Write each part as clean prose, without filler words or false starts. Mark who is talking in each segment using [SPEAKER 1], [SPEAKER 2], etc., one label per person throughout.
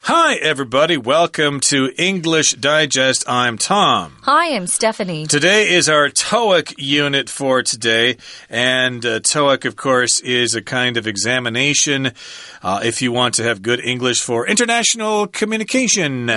[SPEAKER 1] Hi, everybody. Welcome to English Digest. I'm Tom.
[SPEAKER 2] Hi, I'm Stephanie.
[SPEAKER 1] Today is our TOEIC unit for today. And TOEIC, of course, is a kind of examination if you want to have good English for international communication.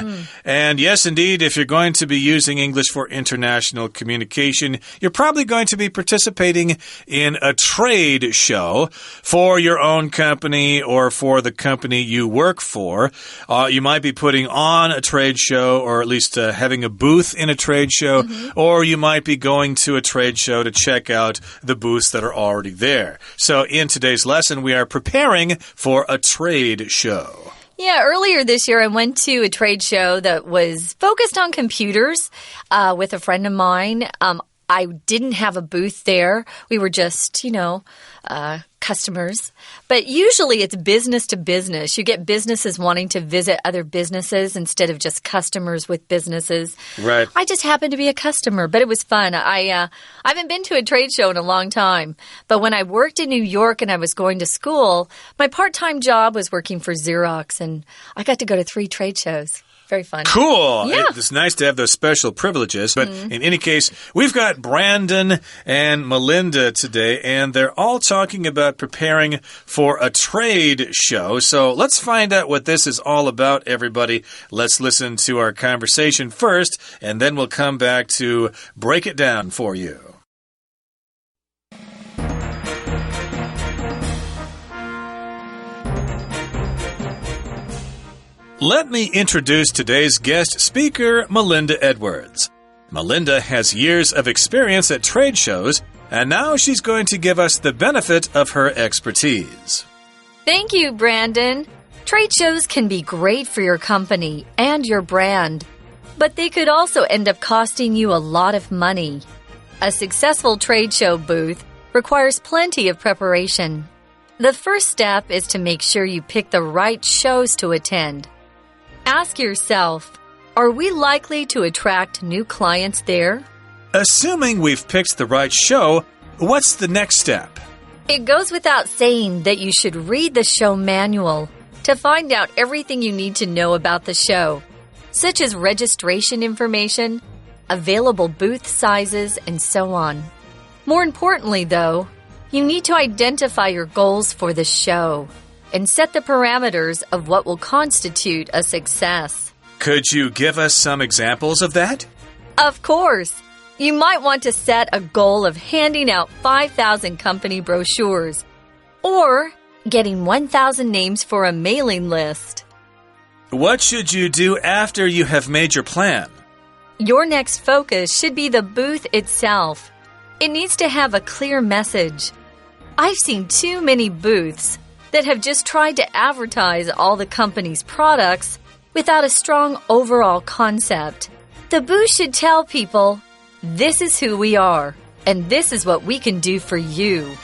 [SPEAKER 1] And yes, indeed, if you're going to be using English for international communication, you're probably going to be participating in a trade show for your own company or for the company you work for. You might be putting on a trade show or at least having a booth in a trade show, or you might be going to a trade show to check out the booths that are already there. So in today's lesson, we are preparing for a trade show.
[SPEAKER 2] Yeah, earlier this year I went to a trade show that was focused on computers with a friend of mine. I didn't have a booth there. We were just, customers. But usually it's business to business. You get businesses wanting to visit other businesses instead of just customers with businesses.
[SPEAKER 1] Right.
[SPEAKER 2] I just happened to be a customer, but it was fun. I haven't been to a trade show in a long time. But when I worked in New York and I was going to school, my part-time job was working for Xerox, and I got to go to 3 trade shows. Very fun.
[SPEAKER 1] Cool.
[SPEAKER 2] Yeah.
[SPEAKER 1] It's nice to have those special privileges. But in any case, we've got Brandon and Melinda today, and they're all talking about preparing for a trade show. So let's find out what this is all about, everybody. Let's listen to our conversation first, and then we'll come back to break it down for you. Let me introduce today's guest speaker, Melinda Edwards. Melinda has years of experience at trade shows, and now she's going to give us the benefit of her expertise.
[SPEAKER 2] Thank you, Brandon. Trade shows can be great for your company and your brand, but they could also end up costing you a lot of money. A successful trade show booth requires plenty of preparation. The first step is to make sure you pick the right shows to attend. Ask yourself, are we likely to attract new clients there?
[SPEAKER 1] Assuming we've picked the right show, what's the next step?
[SPEAKER 2] It goes without saying that you should read the show manual to find out everything you need to know about the show, such as registration information, available booth sizes, and so on. More importantly, though, you need to identify your goals for the show and set the parameters of what will constitute a success.
[SPEAKER 1] Could you give us some examples of that?
[SPEAKER 2] Of course. You might want to set a goal of handing out 5,000 company brochures or getting 1,000 names for a mailing list.
[SPEAKER 1] What should you do after you have made your plan?
[SPEAKER 2] Your next focus should be the booth itself. It needs to have a clear message. I've seen too many booths that have just tried to advertise all the company's products without a strong overall concept. The booth should tell people, this is who we are, and this is what we can do for you.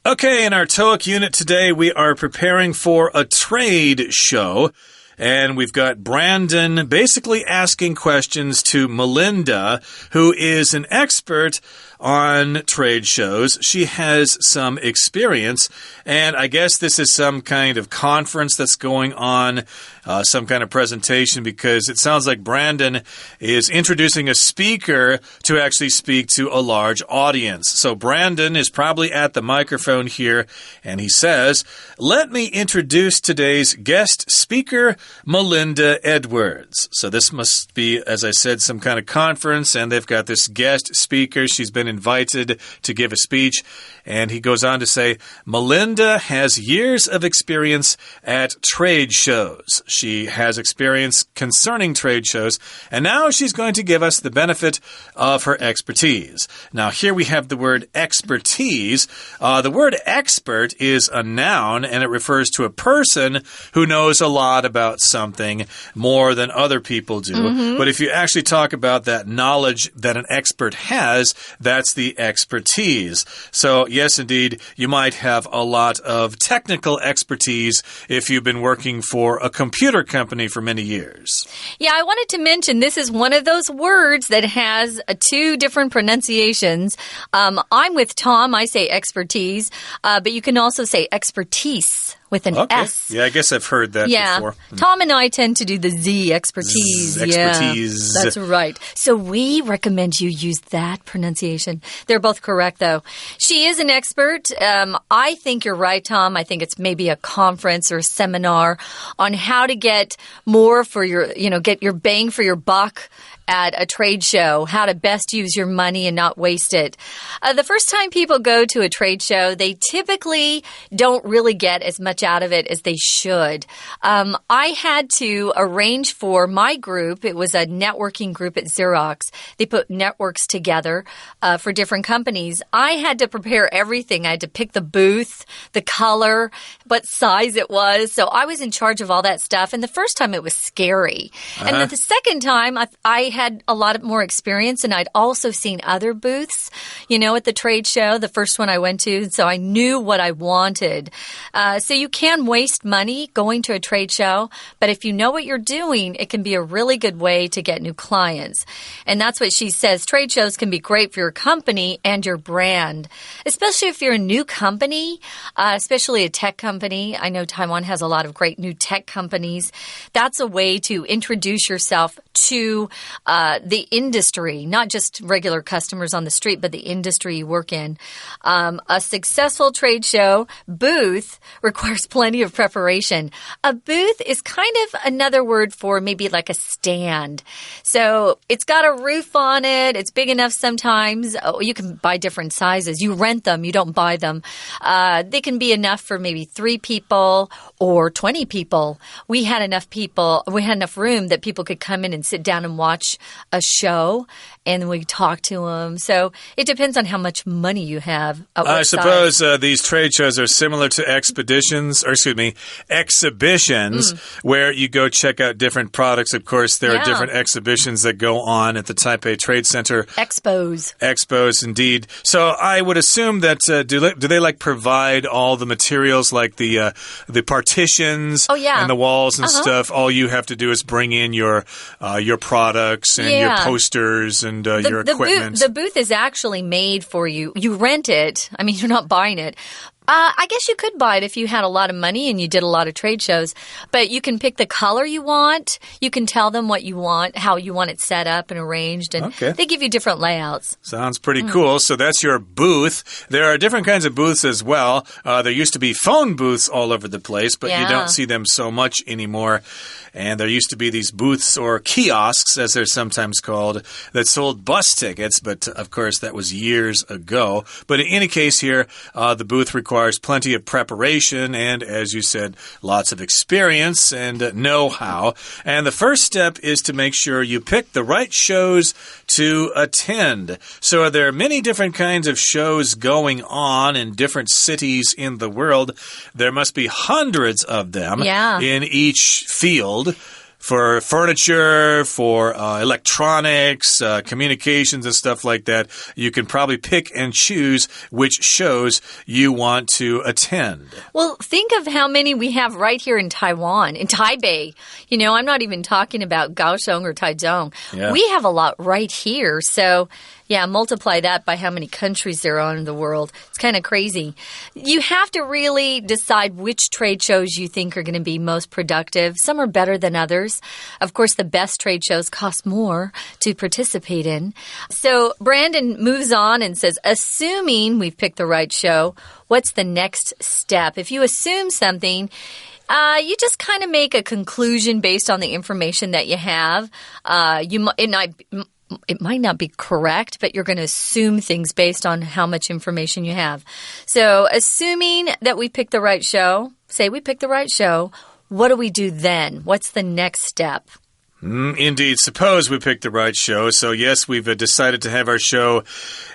[SPEAKER 1] Okay, in our TOEIC unit today, we are preparing for a trade show. And we've got Brandon basically asking questions to Melinda, who is an expert on trade shows. She has some experience, and I guess this is some kind of conference that's going on, some kind of presentation, because it sounds like Brandon is introducing a speaker to actually speak to a large audience. So Brandon is probably at the microphone here, and he says, "Let me introduce today's guest speaker, Melinda Edwards." So this must be, as I said, some kind of conference, and they've got this guest speaker. She's been invited to give a speech, and he goes on to say, Melinda has years of experience at trade shows. She has experience concerning trade shows, and now she's going to give us the benefit of her expertise. Now, here we have the word expertise. The word expert is a noun, and it refers to a person who knows a lot about something more than other people do. But if you actually talk about that knowledge that an expert has, that's the expertise. So, yes, indeed, you might have a lot of technical expertise if you've been working for a computer company for many years.
[SPEAKER 2] Yeah, I wanted to mention this is one of those words that has 2 different pronunciations. I'm with Tom. I say expertise, but you can also say expertise with an S.
[SPEAKER 1] Yeah, I guess I've heard that before.
[SPEAKER 2] Tom and I tend to do the Z, expertise.
[SPEAKER 1] Expertise.
[SPEAKER 2] Yeah, that's right. So we recommend you use that pronunciation. They're both correct, though. She is an expert. I think you're right, Tom. I think it's maybe a conference or a seminar on how to get more for your, get your bang for your buck at a trade show, how to best use your money and not waste it. The first time people go to a trade show, they typically don't really get as much out of it as they should. I had to arrange for my group. It was a networking group at Xerox. They put networks together for different companies. I had to prepare everything. I had to pick the booth, the color, what size it was. So I was in charge of all that stuff. And the first time it was scary. And then the second time I had a lot more experience, and I'd also seen other booths, at the trade show, the first one I went to, so I knew what I wanted. So you can waste money going to a trade show, but if you know what you're doing, it can be a really good way to get new clients. And that's what she says. Trade shows can be great for your company and your brand, especially if you're a new company, especially a tech company. I know Taiwan has a lot of great new tech companies. That's a way to introduce yourself to the industry, not just regular customers on the street, but the industry you work in. A successful trade show booth requires plenty of preparation. A booth is kind of another word for maybe like a stand. So it's got a roof on it. It's big enough sometimes. Oh, you can buy different sizes. You rent them. You don't buy them. They can be enough for maybe 3 people or 20 people. We had enough room that people could come in and sit down and watch a show, and we talk to them. So it depends on how much money you have.
[SPEAKER 1] I suppose these trade shows are similar to exhibitions, where you go check out different products. Of course, there are different exhibitions that go on at the Taipei Trade Center. Expos, indeed. So I would assume that do they provide all the materials like the partitions and the walls and stuff? All you have to do is bring in your products and your posters and your equipment.
[SPEAKER 2] The booth is actually made for you. You rent it. I mean, you're not buying it. I guess you could buy it if you had a lot of money and you did a lot of trade shows. But you can pick the color you want. You can tell them what you want, how you want it set up and arranged. And they give you different layouts.
[SPEAKER 1] Sounds pretty cool. So that's your booth. There are different kinds of booths as well. There used to be phone booths all over the place, but you don't see them so much anymore. And there used to be these booths or kiosks, as they're sometimes called, that sold bus tickets. But, of course, that was years ago. But in any case here, the booth requires plenty of preparation and, as you said, lots of experience and know-how. And the first step is to make sure you pick the right shows to attend. So there are many different kinds of shows going on in different cities in the world. There must be hundreds of them in each field. For furniture, for electronics, communications and stuff like that. You can probably pick and choose which shows you want to attend.
[SPEAKER 2] Well, think of how many we have right here in Taiwan, in Taipei. I'm not even talking about Kaohsiung or Taichung. We have a lot right here. So, multiply that by how many countries there are in the world. It's kind of crazy. You have to really decide which trade shows you think are going to be most productive. Some are better than others. Of course, the best trade shows cost more to participate in. So Brandon moves on and says, assuming we've picked the right show, what's the next step? If you assume something, you just kind of make a conclusion based on the information that you have. It might not be correct, but you're going to assume things based on how much information you have. So, assuming that we picked the right show, say we picked the right show, what do we do then? What's the next step?
[SPEAKER 1] Indeed. Suppose we picked the right show. So, yes, we've decided to have our show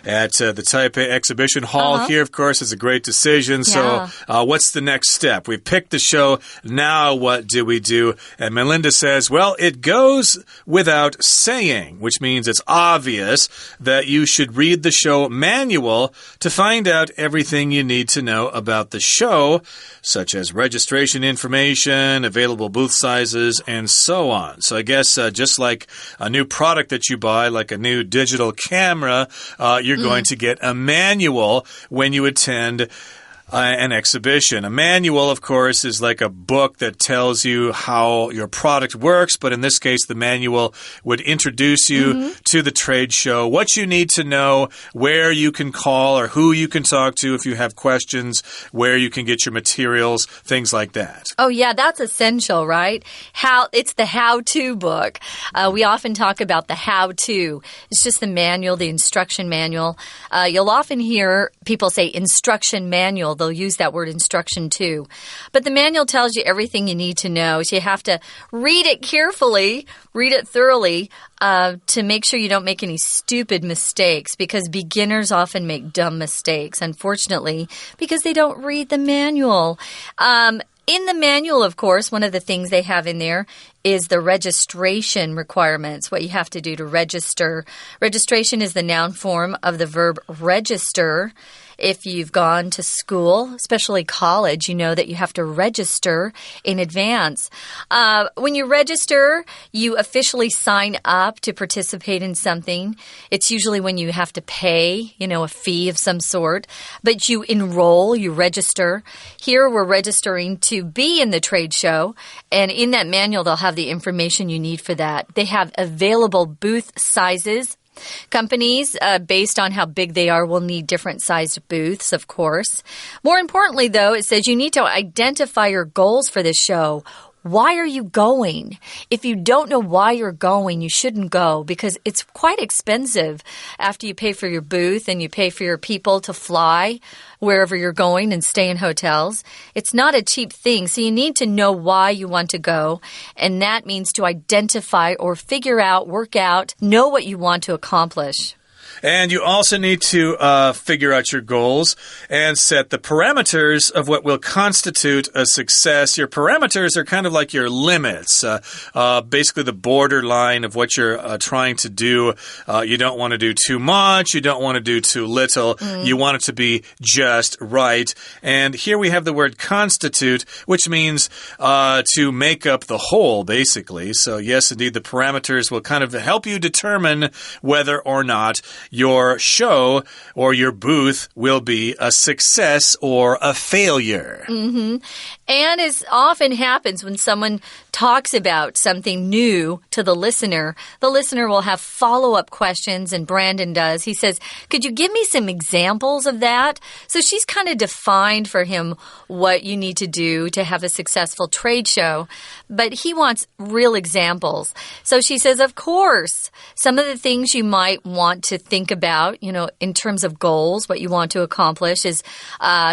[SPEAKER 1] at the Taipei Exhibition Hall here. Of course, it's a great decision. So, what's the next step? We've picked the show. Now, what do we do? And Melinda says, well, it goes without saying, which means it's obvious that you should read the show manual to find out everything you need to know about the show, such as registration information, available booth sizes, and so on. So, I guess just like a new product that you buy, like a new digital camera, you're going to get a manual when you attend an exhibition. A manual, of course, is like a book that tells you how your product works, but in this case, the manual would introduce you to the trade show, what you need to know, where you can call or who you can talk to if you have questions, where you can get your materials, things like that.
[SPEAKER 2] Oh, yeah, that's essential, right? It's the how-to book. We often talk about the how-to. It's just the manual, the instruction manual. You'll often hear people say instruction manual. They'll use that word instruction too. But the manual tells you everything you need to know. So you have to read it carefully, read it thoroughly to make sure you don't make any stupid mistakes, because beginners often make dumb mistakes, unfortunately, because they don't read the manual. In the manual, of course, one of the things they have in there is the registration requirements, what you have to do to register. Registration is the noun form of the verb register. If you've gone to school, especially college, you know that you have to register in advance. When you register, you officially sign up to participate in something. It's usually when you have to pay, a fee of some sort. But you enroll, you register. Here we're registering to be in the trade show. And in that manual, they'll have the information you need for that. They have available booth sizes. Companies, based on how big they are, will need different sized booths, of course. More importantly, though, it says you need to identify your goals for this show. Why are you going? If you don't know why you're going, you shouldn't go, because it's quite expensive after you pay for your booth and you pay for your people to fly wherever you're going and stay in hotels. It's not a cheap thing, so you need to know why you want to go, and that means to identify or figure out, work out, know what you want to accomplish.
[SPEAKER 1] And you also need to figure out your goals and set the parameters of what will constitute a success. Your parameters are kind of like your limits, basically the borderline of what you're trying to do. You don't want to do too much. You don't want to do too little. You want it to be just right. And here we have the word constitute, which means to make up the whole, basically. So yes, indeed, the parameters will kind of help you determine whether or not your show or your booth will be a success or a failure.
[SPEAKER 2] And as often happens when someone talks about something new to the listener will have follow-up questions, and Brandon does. He says, could you give me some examples of that? So she's kind of defined for him what you need to do to have a successful trade show, but he wants real examples. So she says, of course, some of the things you might want to think about, in terms of goals, what you want to accomplish is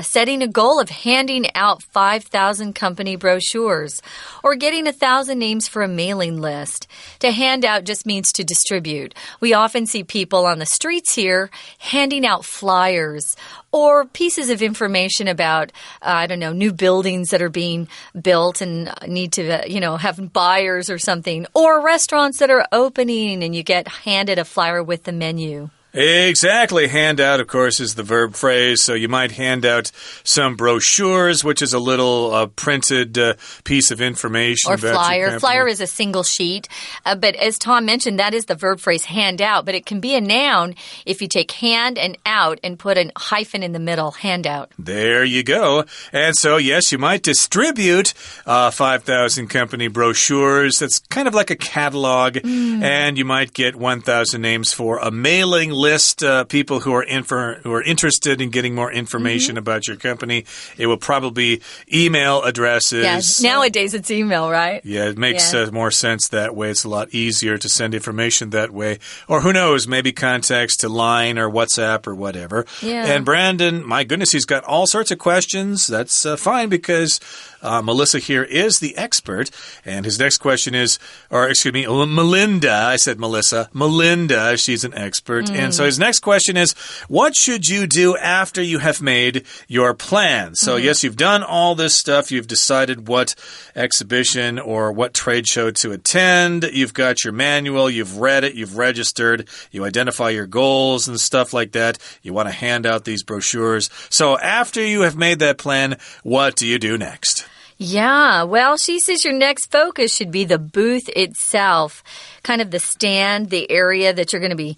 [SPEAKER 2] setting a goal of handing out 5,000 company brochures or getting 1,000 names for a mailing list. To hand out just means to distribute. We often see people on the streets here handing out flyers or pieces of information about, new buildings that are being built and need to, have buyers or something, or restaurants that are opening and you get handed a flyer with the menu.
[SPEAKER 1] Exactly. Handout, of course, is the verb phrase. So you might hand out some brochures, which is a little printed piece of information.
[SPEAKER 2] Or
[SPEAKER 1] about
[SPEAKER 2] flyer.
[SPEAKER 1] Your company.
[SPEAKER 2] Flyer is a single sheet. But as Tom mentioned, that is the verb phrase hand out. But it can be a noun if you take hand and out and put a hyphen in the middle. Handout.
[SPEAKER 1] There you go. And so, yes, you might distribute 5,000 company brochures. That's kind of like a catalog. And you might get 1,000 names for a mailing list, people who are interested in getting more information about your company. It will probably be email addresses.
[SPEAKER 2] Yeah, nowadays it's email, right?
[SPEAKER 1] Yeah, it makes more sense that way. It's a lot easier to send information that way. Or who knows, maybe contacts to Line or WhatsApp or whatever.
[SPEAKER 2] Yeah.
[SPEAKER 1] And Brandon, my goodness, he's got all sorts of questions. That's fine because Melissa here is the expert. And his next question is, Melinda. I said Melissa. Melinda, she's an expert. And so his next question is, what should you do after you have made your plan? So yes, you've done all this stuff. You've decided what exhibition or what trade show to attend. You've got your manual. You've read it. You've registered. You identify your goals and stuff like that. You want to hand out these brochures. So after you have made that plan, what do you do next?
[SPEAKER 2] Yeah, well, she says your next focus should be the booth itself. kind of the stand, the area that you're going to be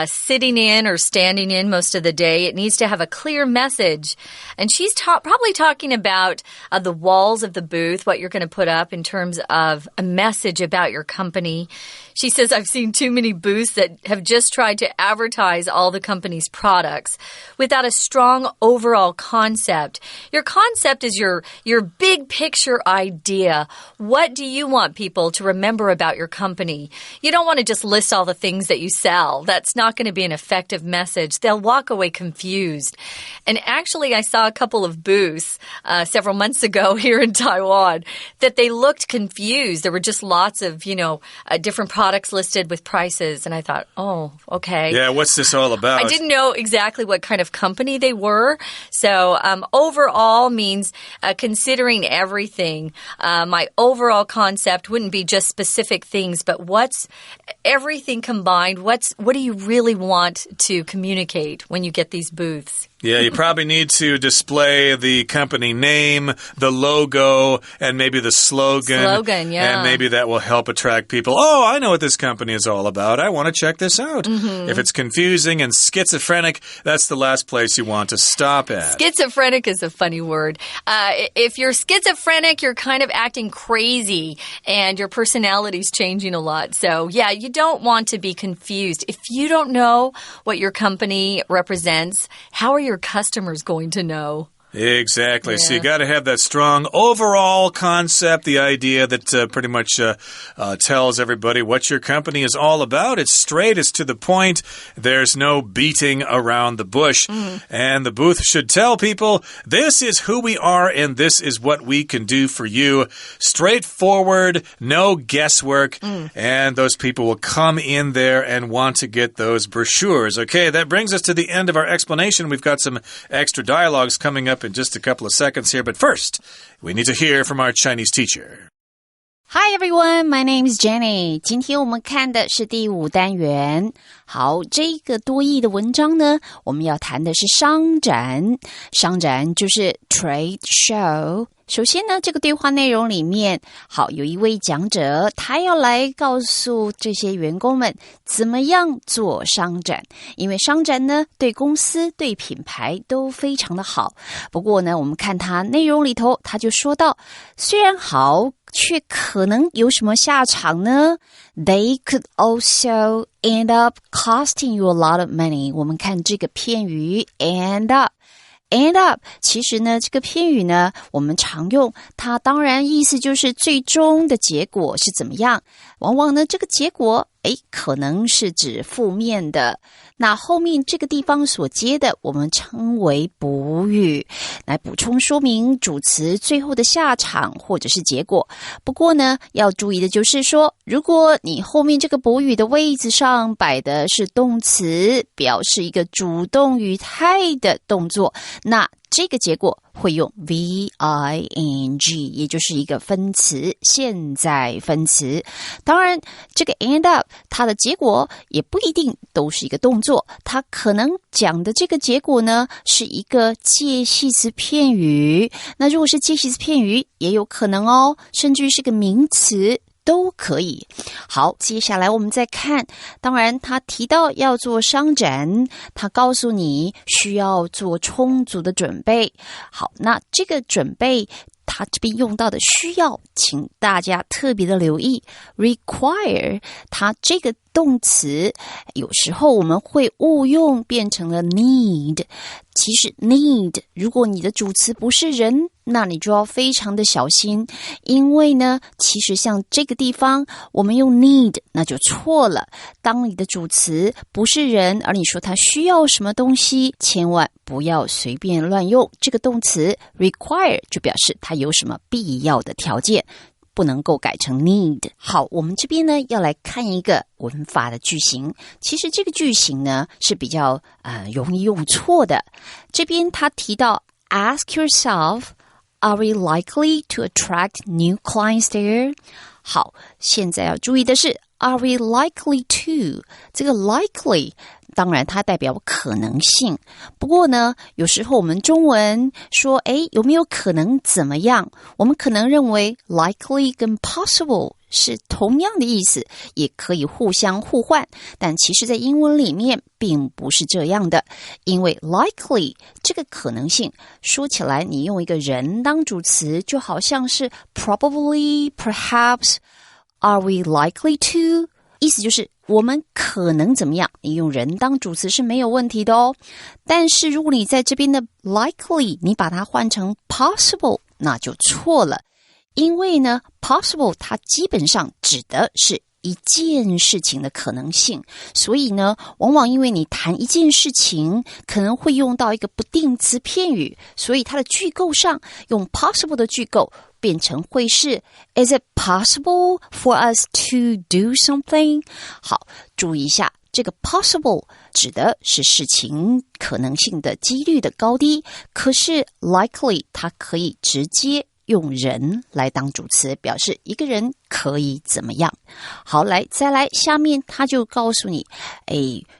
[SPEAKER 2] sitting in or standing in most of the day. It needs to have a clear message. And she's probably talking about the walls of the booth, what you're going to put up in terms of a message about your company. She says, I've seen too many booths that have just tried to advertise all the company's products without a strong overall concept. Your concept is your big picture idea. What do you want people to remember about your company? You don't want to just list all the things that you sell. That's not going to be an effective message. They'll walk away confused. And actually, I saw a couple of booths several months ago here in Taiwan that they looked confused. There were just lots of, different products listed with prices. And I thought, oh, okay.
[SPEAKER 1] Yeah, what's this all about?
[SPEAKER 2] I didn't know exactly what kind of company they were. So overall means considering everything. My overall concept wouldn't be just specific things, but what's everything combined? What do you really want to communicate when you get these booths?
[SPEAKER 1] Yeah, you probably need to display the company name, the logo, and maybe the slogan.
[SPEAKER 2] Slogan, yeah.
[SPEAKER 1] And maybe that will help attract people. Oh, I know what this company is all about. I want to check this out. If it's confusing and schizophrenic, that's the last place you want to stop at.
[SPEAKER 2] Schizophrenic is a funny word. If you're schizophrenic, you're kind of acting crazy and your personality's changing a lot. So, yeah, you don't want to be confused. If you don't know what your company represents, how are your customers going to know?
[SPEAKER 1] Exactly.
[SPEAKER 2] Yeah.
[SPEAKER 1] So you got to have that strong overall concept, the idea that pretty much tells everybody what your company is all about. It's straight, it's to the point. There's no beating around the bush. And the booth should tell people, this is who we are and this is what we can do for you. Straightforward, no guesswork. And those people will come in there and want to get those brochures. Okay, that brings us to the end of our explanation. We've got some extra dialogues coming up in just a couple of seconds here. But first, we need to hear from our Chinese teacher.
[SPEAKER 3] Hi everyone, my name is Jenny. 今天我们看的是第5单元。好，这个多益的文章呢，我们要谈的是商展。商展就是 trade show。首先呢，这个对话内容里面，好，有一位讲者，他要来告诉这些员工们怎么样做商展。因为商展呢，对公司、对品牌都非常的好。不过呢，我们看他内容里头，他就说到，虽然好，却可能有什么下场呢？ They could also end up costing you a lot of money. 我们看这个片语 end up。End up 其实呢这个片语呢我们常用，它当然意思就是最终的结果是怎么样，往往呢这个结果可能是指负面的，那后面这个地方所接的我们称为补语，来补充说明主词最后的下场或者是结果。不过呢要注意的就是说，如果你后面这个补语的位置上摆的是动词，表示一个主动语态的动作，那这个结果会用 V-I-N-G， 也就是一个分词，现在分词。当然这个 end up 它的结果也不一定都是一个动作，它可能讲的这个结果呢是一个介系词片语，那如果是介系词片语也有可能哦，甚至于是个名词都可以。好，接下来我们再看，当然他提到要做商展，他告诉你需要做充足的准备。好，那这个准备他这边用到的需要，请大家特别的留意 require， 它这个动词有时候我们会误用变成了 need。 其实 need 如果你的主词不是人，那你就要非常的小心，因为呢其实像这个地方我们用 need 那就错了。当你的主词不是人，而你说他需要什么东西，千万不要随便乱用这个动词 require， 就表示它有什么必要的条件，不能够改成 need。 好，我们这边呢要来看一个文法的句型。其实这个句型呢是比较容易用错的。这边他提到 Ask yourself, are we likely to attract new clients there? 好，现在要注意的是 Are we likely to？ 这个 likely当然它代表可能性，不过呢有时候我们中文说有没有可能怎么样，我们可能认为 likely 跟 possible 是同样的意思，也可以互相互换，但其实在英文里面并不是这样的，因为 likely 这个可能性说起来你用一个人当主词，就好像是 probably, perhaps, are we likely to， 意思就是我们可能怎么样，你用人当主词是没有问题的哦。但是如果你在这边的 likely 你把它换成 possible， 那就错了，因为呢 possible 它基本上指的是一件事情的可能性，所以呢往往因为你谈一件事情可能会用到一个不定词片语，所以它的句构上用 possible 的句构变成会是 Is it possible for us to do something？ 好，注意一下，这个 possible 指的是事情可能性的几率的高低，可是 likely 它可以直接用人来当主词，表示一个人可以怎么样。好，来再来，下面他就告诉你，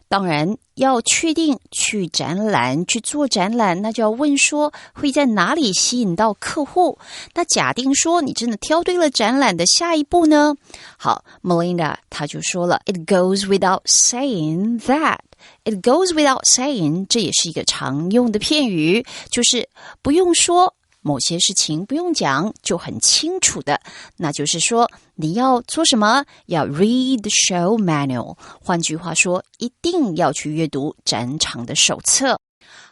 [SPEAKER 3] 当然要确定去展览去做展览，那就要问说会在哪里吸引到客户。那假定说你真的挑对了展览的下一步呢？好 Melinda 他就说了 It goes without saying that It goes without saying 这也是一个常用的片语，就是不用说某些事情不用讲就很清楚的，那就是说你要做什么，要 read the show manual， 换句话说一定要去阅读展场的手册。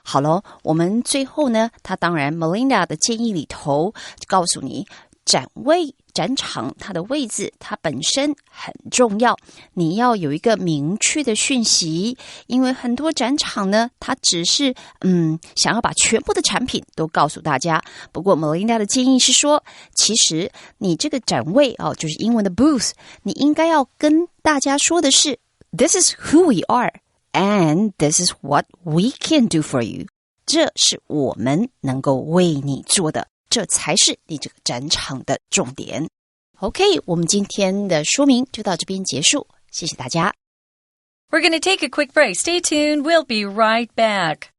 [SPEAKER 3] 好了，我们最后呢，他当然 Melinda 的建议里头告诉你展场它的位置它本身很重要，你要有一个明确的讯息，因为很多展场呢它只是想要把全部的产品都告诉大家。不过 Melinda 的建议是说，其实你这个展位就是英文的 booth， 你应该要跟大家说的是 This is who we are and this is what we can do for you， 这是我们能够为你做的，这才是你这个展场的重点。 OK， 我们今天的说明就到这边结束，谢谢大家。
[SPEAKER 2] We're going to take a quick break. Stay tuned. We'll be right back.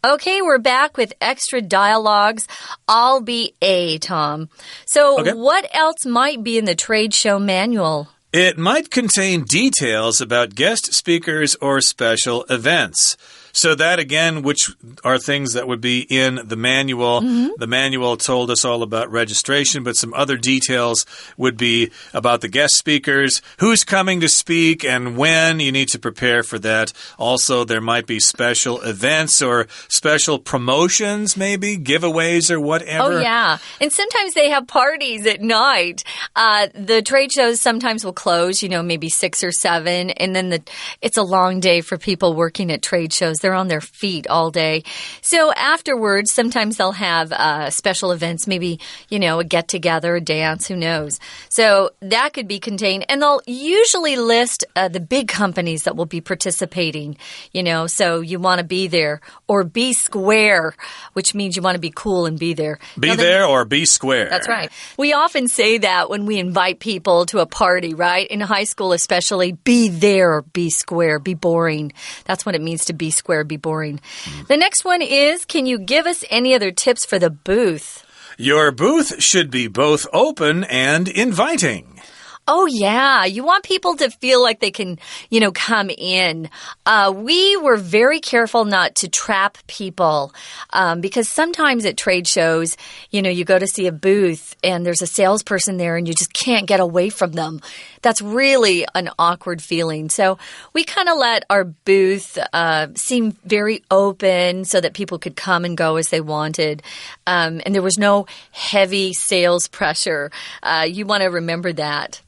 [SPEAKER 2] Okay, we're back with extra dialogues. I'll be A, Tom. So What else might be in the trade show manual?
[SPEAKER 1] It might contain details about guest speakers or special events. So that, again, which are things that would be in the manual. The manual told us all about registration, but some other details would be about the guest speakers, who's coming to speak, and when. You need to prepare for that. Also, there might be special events or special promotions, maybe, giveaways or whatever.
[SPEAKER 2] Oh, yeah. And sometimes they have parties at night. The trade shows sometimes will close, maybe 6 or 7, and then it's a long day for people working at trade shows. They're on their feet all day. So afterwards, sometimes they'll have special events, maybe, a get-together, a dance, who knows. So that could be contained. And they'll usually list the big companies that will be participating, so you want to be there. Or be square, which means you want to be cool and be there.
[SPEAKER 1] Be there or be square.
[SPEAKER 2] That's right. We often say that when we invite people to a party, right? In high school especially, be there or be square, be boring. That's what it means to be square, be boring. The next one is, can you give us any other tips for the booth?
[SPEAKER 1] Your booth should be both open and inviting.
[SPEAKER 2] Oh, yeah. You want people to feel like they can, come in. We were very careful not to trap people because sometimes at trade shows, you go to see a booth and there's a salesperson there and you just can't get away from them. That's really an awkward feeling. So we kind of let our booth seem very open so that people could come and go as they wanted. And there was no heavy sales pressure. You want to remember that.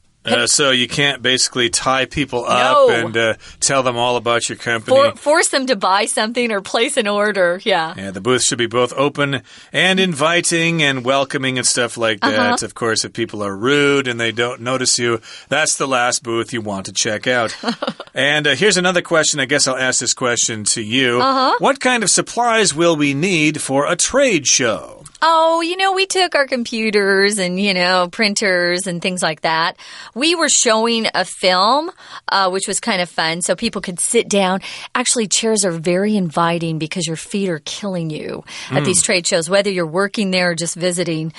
[SPEAKER 1] So you can't basically tie people up and tell them all about your company.
[SPEAKER 2] Force them to buy something or place an order, yeah.
[SPEAKER 1] Yeah, the booth should be both open and inviting and welcoming and stuff like that. Of course, if people are rude and they don't notice you, that's the last booth you want to check out. And here's another question. I guess I'll ask this question to you. What kind of supplies will we need for a trade show?
[SPEAKER 2] Oh, we took our computers and, printers and things like that. We were showing a film, which was kind of fun, so people could sit down. Actually, chairs are very inviting because your feet are killing you at these trade shows, whether you're working there or just visiting.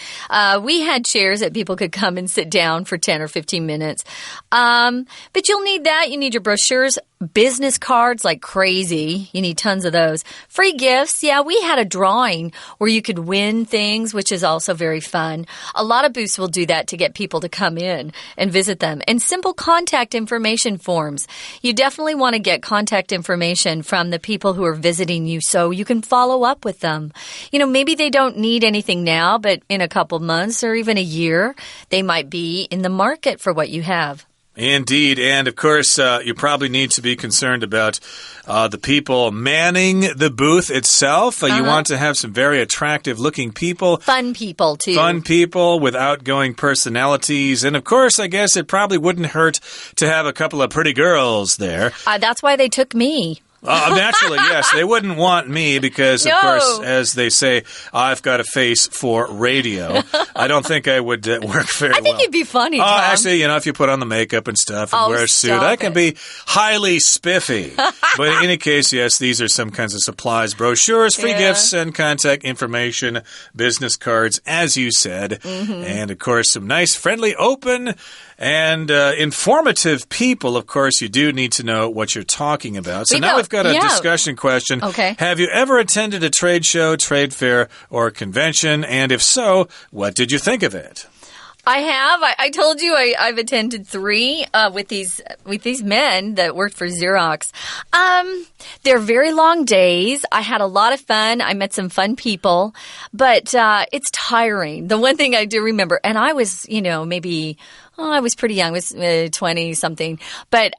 [SPEAKER 2] We had chairs that people could come and sit down for 10 or 15 minutes. But you'll need that. You need your brochures. Business cards like crazy. You need tons of those. Free gifts. Yeah, we had a drawing where you could win things, which is also very fun. A lot of booths will do that to get people to come in and visit them. And simple contact information forms. You definitely want to get contact information from the people who are visiting you so you can follow up with them. Maybe they don't need anything now, but in a couple months or even a year, they might be in the market for what you have.
[SPEAKER 1] Indeed. And, of course, you probably need to be concerned about the people manning the booth itself. You want to have some very attractive-looking people.
[SPEAKER 2] Fun people, too.
[SPEAKER 1] Fun people with outgoing personalities. And, of course, I guess it probably wouldn't hurt to have a couple of pretty girls there.
[SPEAKER 2] That's why they took me.
[SPEAKER 1] Naturally, yes. They wouldn't want me because, of course, as they say, I've got a face for radio. I don't think I would work very well.
[SPEAKER 2] I think you'd be funny, Tom.
[SPEAKER 1] Actually, if you put on the makeup and stuff and wear a suit, I can be highly spiffy. But in any case, yes, these are some kinds of supplies, brochures, free gifts, and contact information, business cards, as you said. And, of course, some nice, friendly, open, and informative people. Of course, you do need to know what you're talking about. So now we've got a discussion question.
[SPEAKER 2] Okay.
[SPEAKER 1] Have you ever attended a trade show, trade fair, or convention? And if so, what did you think of it?
[SPEAKER 2] I have. I told you I've attended 3 with these men that worked for Xerox. They're very long days. I had a lot of fun. I met some fun people, but it's tiring. The one thing I do remember, and I was, maybe I was pretty young. I was 20-something, but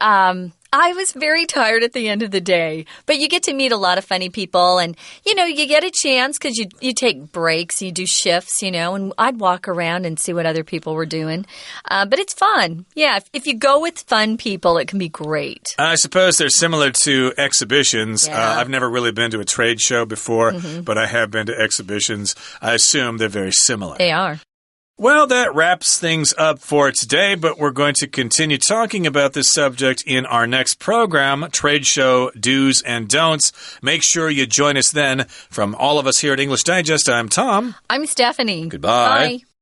[SPEAKER 2] I was very tired at the end of the day, but you get to meet a lot of funny people and, you get a chance because you take breaks, you do shifts, and I'd walk around and see what other people were doing. But it's fun. Yeah, if you go with fun people, it can be great.
[SPEAKER 1] I suppose they're similar to exhibitions.
[SPEAKER 2] Yeah.
[SPEAKER 1] I've never really been to a trade show before, but I have been to exhibitions. I assume they're very similar.
[SPEAKER 2] They are.
[SPEAKER 1] Well, that wraps things up for today, but we're going to continue talking about this subject in our next program, Trade Show Do's and Don'ts. Make sure you join us then. From all of us here at English Digest, I'm Tom.
[SPEAKER 2] I'm Stephanie.
[SPEAKER 1] Goodbye.
[SPEAKER 2] Bye.